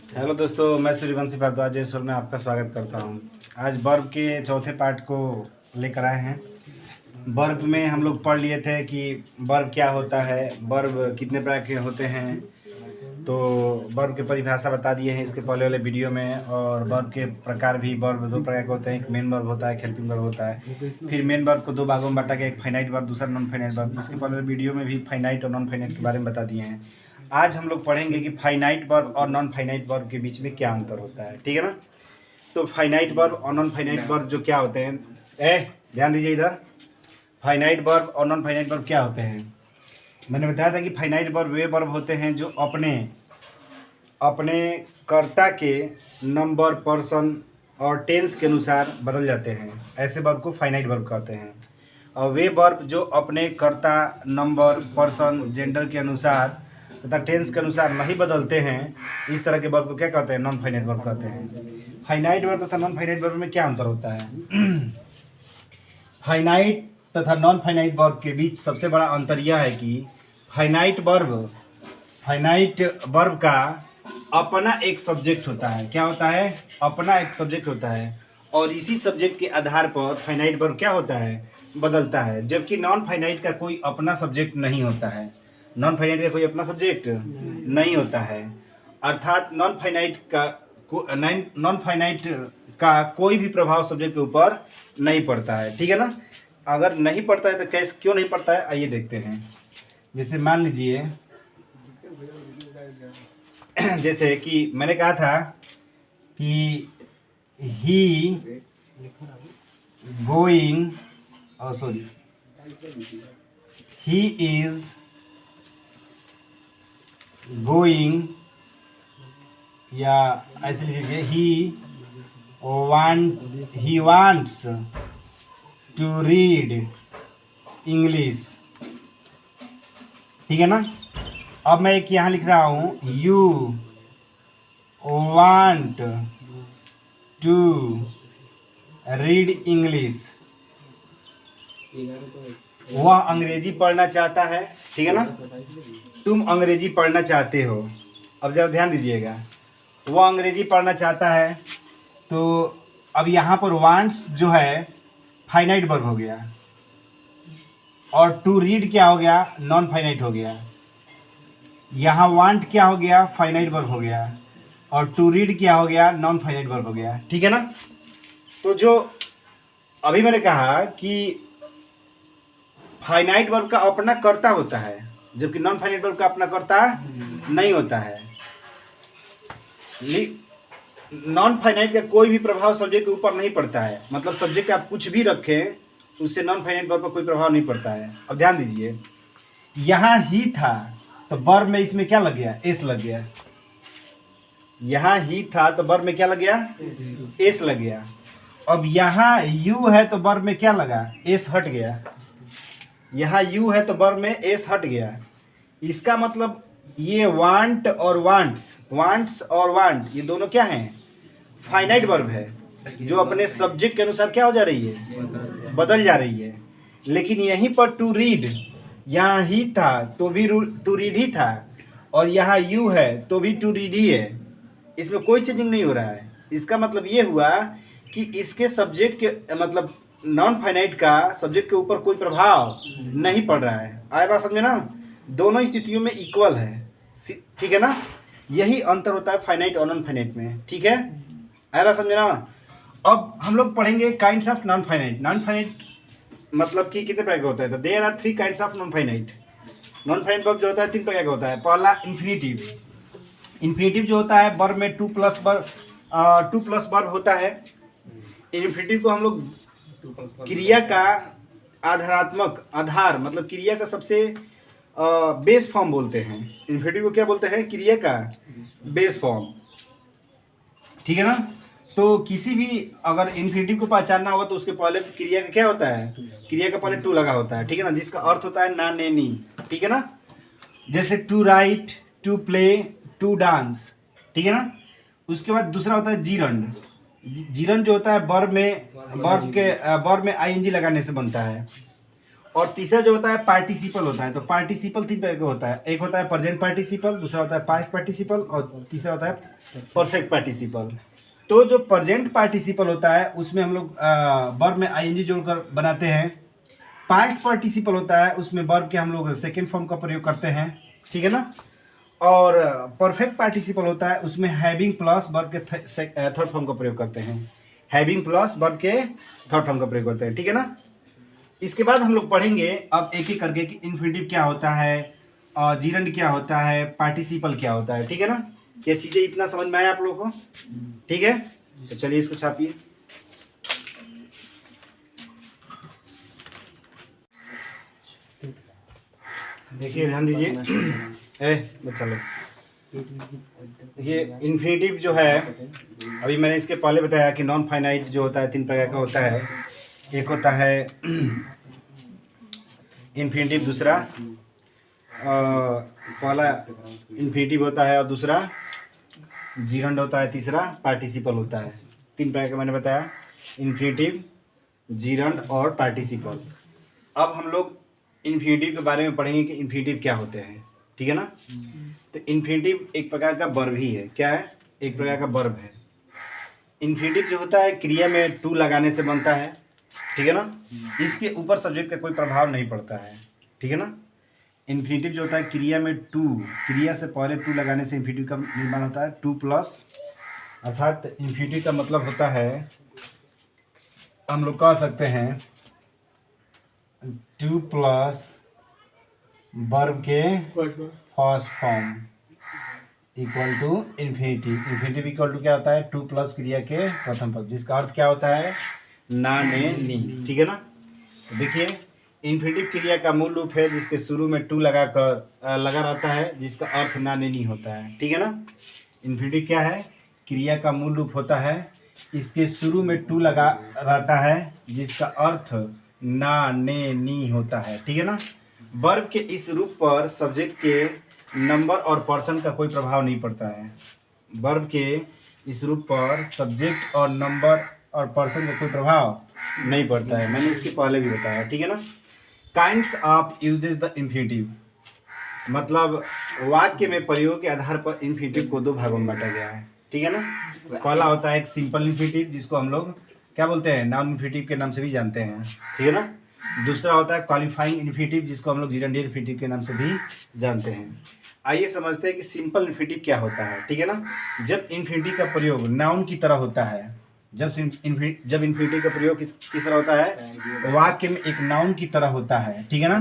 Hello दोस्तों, मैं सूर्यवंशी भारद्वाज जयसवाल में आपका स्वागत करता हूं। आज वर्ब के चौथे पार्ट को लेकर आए हैं। वर्ब में हम लोग पढ़ लिए थे कि वर्ब क्या होता है, वर्ब कितने प्रकार के होते हैं। तो वर्ब की परिभाषा बता दिए हैं इसके पहले वाले वीडियो में। और वर्ब के प्रकार भी, वर्ब दो प्रकार के होते हैं, एक मेन वर्ब होता है, एक हेल्पिंग वर्ब होता है। फिर मेन वर्ब को दो भागों में बांटा गया, एक फाइनाइट वर्ब, दूसरा नॉन फाइनाइट वर्ब। इसके पहले वीडियो में भी फाइनाइट और नॉन फाइनाइट के बारे में बता दिए हैं। आज हम लोग पढ़ेंगे कि फाइनाइट वर्ब और नॉन फाइनाइट वर्ब के बीच में क्या अंतर होता है, ठीक है ना। तो फाइनाइट वर्ब और नॉन फाइनाइट वर्ब जो क्या होते हैं, ध्यान दीजिए इधर। फाइनाइट वर्ब और नॉन फाइनाइट वर्ब क्या होते हैं। मैंने बताया था कि फाइनाइट वर्ब वे वर्ब होते हैं जो अपने कर्ता के नंबर, पर्सन और टेंस के अनुसार बदल जाते हैं। ऐसे वर्ब को फाइनाइट वर्ब कहते हैं। और वे वर्ब जो अपने कर्ता, नंबर, पर्सन, जेंडर के अनुसार तथा टेंस के अनुसार नहीं बदलते हैं, इस तरह के वर्ब को क्या कहते हैं, नॉन फाइनाइट वर्ब कहते हैं। फाइनाइट वर्ब तथा नॉन फाइनाइट वर्ब में क्या अंतर होता है। फाइनाइट तथा नॉन फाइनाइट वर्ब के बीच सबसे बड़ा अंतर यह है कि फाइनाइट वर्ब का अपना एक सब्जेक्ट होता है। क्या होता है, अपना एक सब्जेक्ट होता है। और इसी सब्जेक्ट के आधार पर फाइनाइट वर्ब क्या होता है, बदलता है। जबकि नॉन फाइनाइट का कोई अपना सब्जेक्ट नहीं होता है। नॉन फाइनाइट का कोई अपना सब्जेक्ट नहीं होता है। अर्थात नॉन फाइनाइट का कोई भी प्रभाव सब्जेक्ट के ऊपर नहीं पड़ता है, ठीक है ना। अगर नहीं पड़ता है तो कैसे, क्यों नहीं पड़ता है, आइए देखते हैं। जैसे मान लीजिए, जैसे कि मैंने कहा था कि he going, he is going, या ऐसे लीजिए, he wants to read English, ठीक है ना। अब मैं एक यहाँ लिख रहा हूँ, you want to read English. वह अंग्रेजी पढ़ना चाहता है, ठीक है ना। तुम अंग्रेजी पढ़ना चाहते हो। अब जरा ध्यान दीजिएगा, वह अंग्रेजी पढ़ना चाहता है। तो अब यहाँ पर वांट्स जो है फाइनाइट वर्ब हो गया, और टू रीड क्या हो गया, नॉन फाइनाइट हो गया। यहाँ वांट क्या हो गया, फाइनाइट वर्ब हो गया, और टू रीड क्या हो गया, नॉन फाइनाइट वर्ब हो गया, ठीक है ना। तो जो अभी मैंने कहा कि फाइनाइट वर्ब का अपना कर्ता होता है, जबकि नॉन फाइनाइट वर्ब का अपना कर्ता नहीं होता है। नॉन फाइनाइट का कोई भी प्रभाव सब्जेक्ट के ऊपर नहीं पड़ता है। मतलब सब्जेक्ट आप कुछ भी रखें, उससे नॉन फाइनाइट वर्ब पर कोई प्रभाव नहीं पड़ता है। अब ध्यान दीजिए, यहाँ ही था तो वर्ब में इसमें क्या लग गया, एस लग गया। यहाँ ही था तो वर्ब में क्या लग गया, एस लग गया। अब यहाँ यू है तो वर्ब में क्या लगा, एस हट गया। यहाँ यू है तो वर्ब में एस हट गया। इसका मतलब ये वांट और वांट्स और वांट, ये दोनों क्या हैं, फाइनाइट वर्ब है, जो अपने सब्जेक्ट के अनुसार क्या हो जा रही है, बदल जा रही है। लेकिन यहीं पर टू रीड, यहाँ ही था तो भी टू रीड ही था, और यहाँ यू है तो भी टू रीड ही है। इसमें कोई चेंजिंग नहीं हो रहा है। इसका मतलब ये हुआ कि इसके सब्जेक्ट के, मतलब नॉन फाइनाइट का सब्जेक्ट के ऊपर कोई प्रभाव नहीं पड़ रहा है। आए बात समझे ना, दोनों स्थितियों में इक्वल है, ठीक है ना। यही अंतर होता है फाइनाइट और नॉन फाइनाइट में, ठीक है। आए बात समझे ना। अब हम लोग पढ़ेंगे kinds of non finite. Non finite मतलब कि कितने प्रकार का होता है, तो there are 3 kinds of non finite. Non finite verb जो होता है 3 प्रकार का होता है। पहला इन्फिनिटिव। इन्फिनिटिव जो होता है वर्ब में टू प्लस वर्ब होता है। इन्फिनिटिव को हम लोग क्रिया का आधार, मतलब क्रिया का सबसे बेस फॉर्म बोलते हैं। इन्फिनिटिव को क्या बोलते हैं, क्रिया का बेस फॉर्म, ठीक है ना। तो किसी भी अगर इन्फिनिटिव को पहचानना होगा तो उसके पहले क्रिया का क्या होता है, क्रिया का पहले टू लगा होता है, ठीक है ना, जिसका अर्थ होता है ना, ने, नी, ठीक है ना। जैसे to write, to play, to dance, ठीक है ना। उसके बाद दूसरा होता है जीरंड। जीरंड जो होता है वर्ब में आईएनजी लगाने से बनता है। और तीसरा जो होता है पार्टिसिपल होता है। तो पार्टिसिपल 3 प्रकार का होता है, एक होता है प्रेजेंट पार्टिसिपल, दूसरा होता है पास्ट पार्टिसिपल और तीसरा होता है परफेक्ट पार्टिसिपल। तो जो प्रेजेंट पार्टिसिपल होता है उसमें हम लोग वर्ब में आईएनजी जोड़कर बनाते हैं। पास्ट पार्टिसिपल होता है उसमें वर्ब के हम लोग सेकेंड फॉर्म का प्रयोग करते हैं, ठीक है ना। और परफेक्ट पार्टिसिपल होता है उसमें हैविंग प्लस वर्ब के थर्ड फॉर्म का प्रयोग करते हैं, हैविंग प्लस वर्ब के थर्ड फॉर्म का प्रयोग करते हैं, ठीक है ना। इसके बाद हम लोग पढ़ेंगे अब एक एक करके कि इन्फिनिटिव क्या होता है और जीरंड क्या होता है, पार्टिसिपल क्या होता है, ठीक है ना। ये चीजें इतना समझ में आया आप लोगों को, ठीक है। तो चलिए इसको छापिए। देखिए ध्यान दीजिए, चलो ये इन्फिनिटिव जो है अभी मैंने इसके पहले बताया कि नॉन फाइनाइट जो होता है 3 प्रकार का होता है। एक होता है इन्फिनिटिव, दूसरा पहला इन्फिनिटिव होता है और दूसरा जीरंड होता है, तीसरा पार्टिसिपल होता है। 3 प्रकार का मैंने बताया, इन्फिनिटिव, जीरंड और पार्टिसिपल। अब हम लोग इन्फिनिटिव के बारे में पढ़ेंगे कि इन्फिनिटिव क्या होते हैं, ठीक है ना। तो इन्फिनिटिव एक प्रकार का वर्ब ही है, क्या है, एक प्रकार का वर्ब है। इन्फिनिटिव जो होता है क्रिया में टू लगाने से बनता है, ठीक है ना। इसके ऊपर सब्जेक्ट का कोई प्रभाव नहीं पड़ता है, ठीक है ना। इन्फिनिटिव जो होता है क्रिया में टू, क्रिया से पहले टू लगाने से इन्फिनिटिव का निर्माण होता है, टू प्लस, अर्थात इन्फिनिटिव का मतलब होता है, हम लोग कह सकते हैं 2 प्लस वर्ब के first form equal to infinitive. Infinitive equal to क्या होता है, 2 प्लस क्रिया के प्रथम पद, जिसका अर्थ क्या होता है, ना, ने, नी, ठीक है ना। तो देखिए इन्फिनिटिव क्रिया का मूल रूप है जिसके शुरू में टू लगा रहता है, जिसका अर्थ ना, ने, नी होता है, ठीक है ना। इन्फिनिटिव क्या है, क्रिया का मूल रूप होता है, इसके शुरू में टू लगा रहता है जिसका अर्थ ना, ने, नी होता है, ठीक है ना। वर्ब के इस रूप पर सब्जेक्ट के नंबर और पर्सन का कोई प्रभाव नहीं पड़ता है। वर्ब के इस रूप पर सब्जेक्ट और नंबर और पर्सन का कोई प्रभाव नहीं पड़ता है, मैंने इसके पहले भी बताया, ठीक है ना। Kinds of uses the infinitive, मतलब वाक्य में प्रयोग के आधार पर इन्फिनिटिव को 2 भागों में बांटा गया है, ठीक है ना। पहला होता है एक सिंपल इन्फिनिटिव जिसको हम लोग क्या बोलते हैं, नाउन इन्फिनिटिव के नाम से भी जानते हैं, ठीक है ना। दूसरा होता है क्वालिफाइंग इन्फिनिटिव जिसको हम लोग जीरेंडियल इन्फिनिटिव के नाम से भी जानते हैं। आइए समझते हैं कि सिंपल इन्फिनिटिव क्या होता है, ठीक है ना। जब इन्फिनिटिव का प्रयोग नाउन की तरह होता है, जब इन्फिनिटिव का प्रयोग किस तरह होता है, वाक्य में एक नाउन की तरह होता है, ठीक है ना।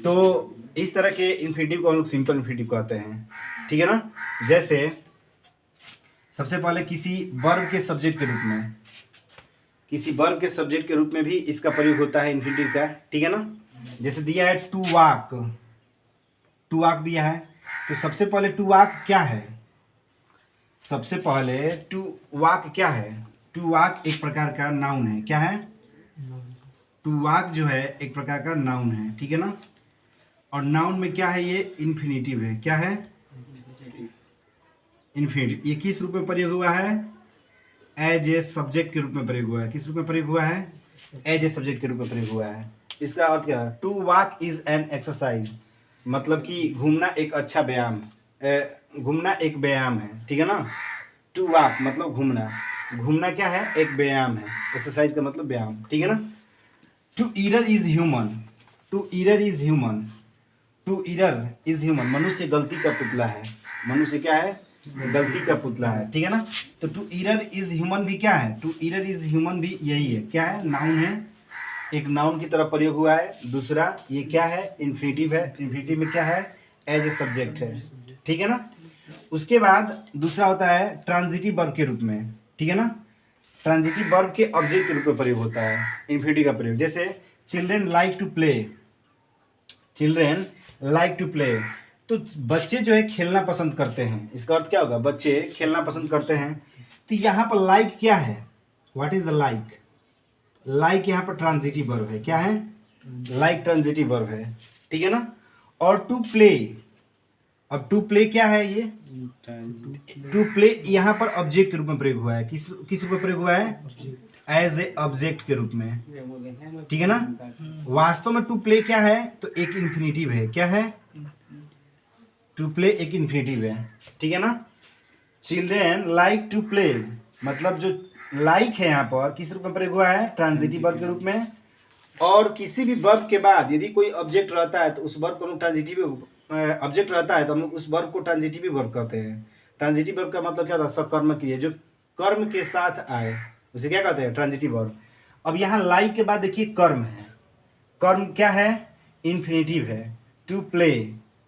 तो इस तरह के इन्फिनिटिव को हम लोग सिंपल इन्फिनिटिव कहते हैं, ठीक है ना। जैसे सबसे पहले किसी वर्ब के सब्जेक्ट के रूप में भी इसका प्रयोग होता है इन्फिनिटिव का, ठीक है ना। जैसे दिया है टू वॉक दिया है, तो सबसे पहले टू वॉक क्या है, सबसे पहले टू वॉक क्या है, टू वॉक एक प्रकार का नाउन है, क्या है, टू वॉक जो है एक प्रकार का नाउन है, ठीक है ना। और नाउन में क्या है, ये इन्फिनिटिव है, क्या है, इन्फिनिटिव। ये किस रूप में प्रयोग हुआ है, एज ए सब्जेक्ट के रूप में प्रयोग हुआ है, किस रूप में प्रयोग हुआ है, एज ए सब्जेक्ट के रूप में प्रयोग हुआ है। इसका अर्थ क्या है, to walk is an exercise, मतलब कि घूमना एक अच्छा व्यायाम, घूमना एक व्यायाम है, ठीक है ना। टू वॉक मतलब घूमना क्या है, एक व्यायाम है, एक्सरसाइज का मतलब व्यायाम, ठीक है ना। टू ईरर इज ह्यूमन, मनुष्य गलती का पुतला है, मनुष्य क्या है, गलती का पुतला है, ठीक है ना। तो टू ईरर इज ह्यूमन भी क्या है, टू ईरर इज ह्यूमन भी यही है, क्या है, नाउन है, एक नाउन की तरह प्रयोग हुआ है। दूसरा ये क्या है, इन्फिनिटिव है, इन्फिनिटिव में क्या है, एज ए सब्जेक्ट है, ठीक है ना। उसके बाद दूसरा होता है ट्रांजिटिव वर्ब के रूप में, ठीक है ना। ट्रांजिटिव वर्ब के ऑब्जेक्ट के रूप में प्रयोग होता है इन्फिनिटिव का प्रयोग। जैसे चिल्ड्रेन लाइक टू प्ले, तो बच्चे जो है खेलना पसंद करते हैं, इसका अर्थ क्या होगा, बच्चे खेलना पसंद करते हैं। तो यहाँ पर लाइक क्या है, व्हाट इज द लाइक यहाँ पर ट्रांजिटिव वर्ब है, क्या है, लाइक ट्रांजिटिव वर्ब है, ठीक है ना। और टू प्ले, अब टू प्ले क्या है, ये टू प्ले यहाँ पर ऑब्जेक्ट के रूप में प्रयोग हुआ है, किस रूप में प्रयोग हुआ है, एज ए ऑब्जेक्ट के रूप में, ठीक है ना। वास्तव में टू प्ले क्या है, तो एक इन्फिनेटिव है। क्या है, टू प्ले एक इन्फिनेटिव है, ठीक है ना। चिल्ड्रेन लाइक टू प्ले, मतलब जो लाइक है यहाँ पर किस रूप में प्रयोग हुआ है, ट्रांजिटिव वर्ब के रूप में। और किसी भी वर्ब के बाद यदि कोई ऑब्जेक्ट रहता है तो उस वर्ब को हम लोग ट्रांजिटिव ऑब्जेक्ट रहता है तो हम लोग उस वर्ब को ट्रांजिटिव वर्ब कहते हैं। ट्रांजिटिव वर्ब का मतलब क्या होता है, सकर्म क्रिया जो कर्म के साथ आए उसे क्या कहते हैं, ट्रांजिटिव वर्ब। अब यहाँ लाइक के बाद देखिए कर्म है, कर्म क्या है, इन्फिनेटिव है। टू प्ले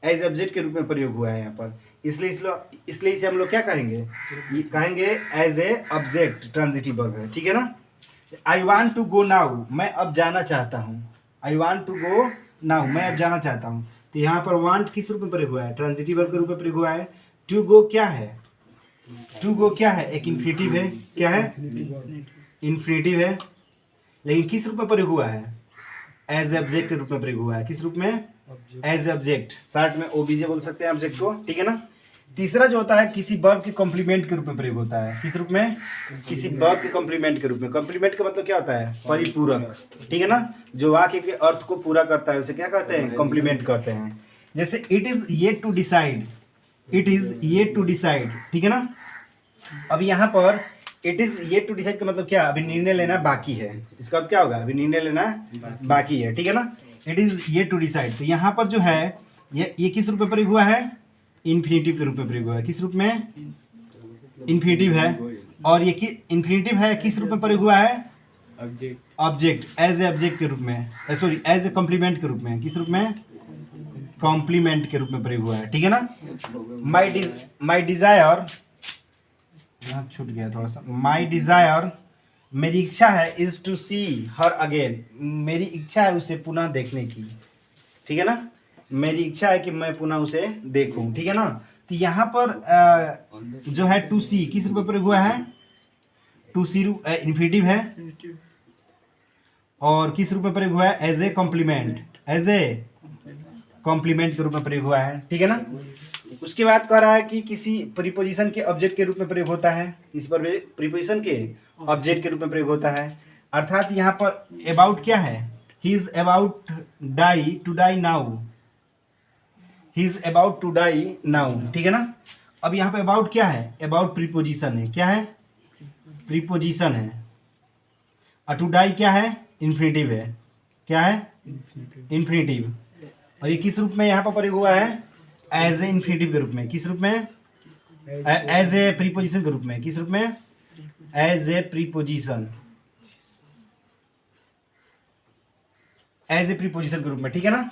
एज ऑब्जेक्ट के रूप में प्रयोग हुआ है यहाँ पर, इसलिए इसे हम लोग क्या कहेंगे, कहेंगे as a object transitive verb है, ठीक है ना। I want to go now, मैं अब जाना चाहता हूँ। I want to go now, मैं अब जाना चाहता हूँ। तो यहाँ पर वांट किस रूप में प्रयोग हुआ है, ट्रांजिटिव वर्ब के रूप में प्रयोग हुआ है। टू गो क्या है, टू गो क्या है, एक इन्फिनेटिव है। क्या है, इन्फिनेटिव है, लेकिन किस रूप में प्रयोग हुआ है, एज ऑब्जेक्ट के रूप में प्रयोग हुआ है। किस रूप में, एज ऑब्जेक्ट, शॉर्ट में ओबीजे बोल सकते हैं ऑब्जेक्ट को, ठीक है ना। तीसरा जो होता है किसी वर्ब के कॉम्प्लीमेंट के रूप में प्रयोग होता है। किस रूप में, किसी वर्ब के कॉम्प्लीमेंट के रूप में। कॉम्प्लीमेंट का मतलब क्या होता है, परिपूरक, ठीक है ना। जो वाक्य के अर्थ को पूरा करता है उसे क्या कहते हैं, कॉम्प्लीमेंट कहते हैं। जैसे it is yet to decide, it is yet to decide, ठीक है ना। अब यहाँ पर it is yet to decide का मतलब क्या, अभी निर्णय लेना बाकी है। इसका अर्थ क्या होगा, अभी निर्णय लेना बाकी है, ठीक है ना। It is yet to decide, तो यहाँ पर जो है ये किस रूप में प्रयोग हुआ है, इन्फिनेटिव के रूप में प्रयोग हुआ है। किस रूप में, इन्फिनेटिव है। और ये इन्फिनेटिव है, किस रूप में प्रयोग हुआ है, ऑब्जेक्ट, एज ए ऑब्जेक्ट के रूप में, सॉरी एज ए कॉम्प्लीमेंट के रूप में। किस रूप में, कॉम्प्लीमेंट के रूप में प्रयोग हुआ है, ठीक है ना। माई डिजायर, यहाँ छूट गया थोड़ा सा, माई डिजायर, मेरी इच्छा है, is to see her again, मेरी इच्छा है उसे पुनः देखने की, ठीक है ना। मेरी इच्छा है कि मैं पुनः उसे देखूं, ठीक है ना। तो यहाँ पर जो है टू सी किस रूप में प्रयोग हुआ है, टू सी इन्फिनेटिव है। और किस रूप में प्रयोग हुआ है, as a complement, as a complement के रूप में प्रयोग हुआ है, ठीक है ना। उसके बाद कह रहा है कि किसी प्रीपोजिशन के ऑब्जेक्ट के रूप में प्रयोग होता है। इस पर प्रीपोजिशन के ऑब्जेक्ट के रूप में प्रयोग होता है। अर्थात यहाँ पर अबाउट क्या है, he is about die, to die now, he is about to die now, ठीक है ना। अब यहाँ पे अबाउट क्या है, अबाउट प्रीपोजिशन है। क्या है, प्रीपोजिशन है। और टू डाई क्या है, इन्फिनेटिव है। क्या है, इन्फिनेटिव। और ये किस रूप में यहाँ पर प्रयोग हुआ है, एज ए इन्फिनेटिव के रूप में। किस रूप में, एज ए प्रीपोजिशन के रूप में। किस रूप में, as a preposition, as a preposition के रूप में, ठीक है ना।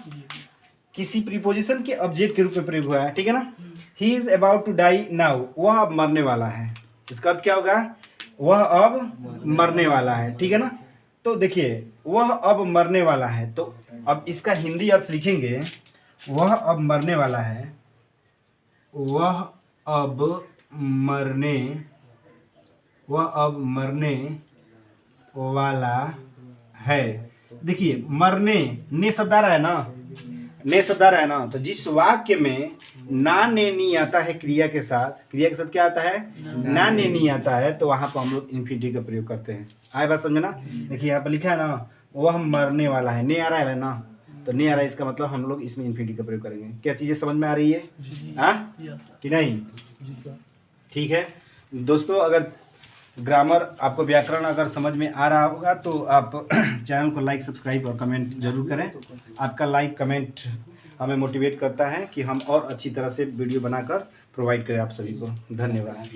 किसी प्रीपोजिशन के ऑब्जेक्ट के रूप में प्रयोग हुआ है, ठीक है ना। He is about to die now, वह अब मरने वाला है। इसका अर्थ क्या होगा, वह अब मरने वाला है, ठीक है ना। तो देखिए वह अब मरने वाला है, तो अब इसका हिंदी अर्थ लिखेंगे, वह अब मरने वाला है, वह अब मरने, वह अब मरने वाला है। देखिए मरने, ने शब्द आ रहा है ना, ने शब्द आ रहा है ना। तो जिस वाक्य में ना ने नी आता है क्रिया के साथ क्या आता है, ना ने नी आता है, तो वहां पर हम लोग इन्फिनिटिव का प्रयोग करते हैं। आए बात समझे ना। देखिए यहाँ पर लिखा है ना, वह मरने वाला है, ने आ रहा है ना, तो ने आ रहा है, इसका मतलब हम लोग इसमें इन्फिनिटिव का प्रयोग करेंगे। क्या चीजें समझ में आ रही है, हाँ कि नहीं, ठीक है दोस्तों। अगर ग्रामर आपको व्याकरण अगर समझ में आ रहा होगा तो आप चैनल को लाइक, सब्सक्राइब और कमेंट जरूर करें। आपका लाइक कमेंट हमें मोटिवेट करता है कि हम और अच्छी तरह से वीडियो बनाकर प्रोवाइड करें आप सभी को। धन्यवाद।